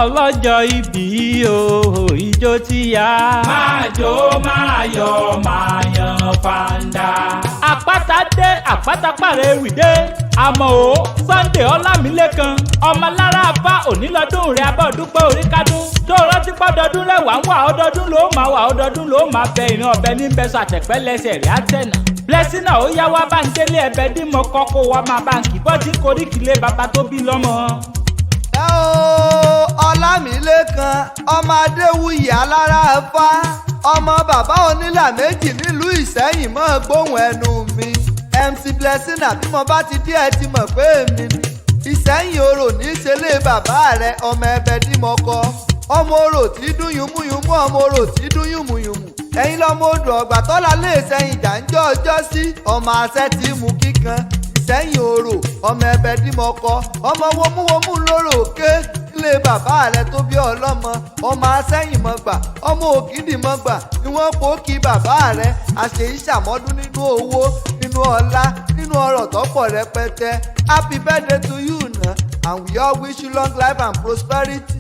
ọlọ́jọ́ ìbí o ìjó ti yá. máa jó máa yọ̀ máa yan fanda. àpáta dé àpáta Apataewi dé àmọ́ o Sunday Ọlámilékan ọmọ lára apá onílọ́dún rẹ̀ abọ́dúpẹ́ oríkádún tó rántí pọ́dọọdún rẹ̀ wà ń wà ọdọọdún ló máa wà ọdọọdún ló máa bẹ ìran ọ̀bẹ ní bẹ́sọ̀ àtẹ̀pẹ́ lẹ́sẹ̀ rẹ̀ àtẹ̀nà. Blessing náà ó yá wá bá ń délé ẹbẹ dímọ̀ kọ́kọ́ wa máa bá ń kí bọ́dí koríkìlé bàbá tó bí lọ́mọ. ẹ o Ọlámilékan ọmọ Adéwuyì alára Ifá ọmọ bàbá onílà méjì nílùú Ìsẹ́yìn mọ́ gbóhùn ẹnu mi MC Blessing àbí mo bá ti dé ẹ ti mọ̀ pé èmi ni Ìsẹ́yìn orò ní í ṣe lé bàbá rẹ ọmọ ẹbẹ dímọ̀ kọ ọmọ orò tí dún yùmúyùmú ọmọ orò tí dún yùmùyùmù ẹ̀yin lọ́mọ odò ọ̀gbà tọ́lá lé Ìsẹ́yìn jàǹjọ́ ọjọ́ sí ọmọ àṣẹ tí mú kíkan Ìsẹ́yìn orò ọmọ ẹbẹ dímọ̀ kọ ọmọ womúwomú lóró ké ilé bàbá rẹ tó bí ọlọ́mọ ọmọ asẹ́yìn mọ́gbà ọmọ ògidì mọ́gbà ni wọ́n kó kí bàbá rẹ àṣeyí ṣàmọ́dún nínú owó nínú ọlá nínú ọrọ̀ tọ́pọ̀ rẹpẹtẹ happy birthday to you na and we all wish you long life and prosperity.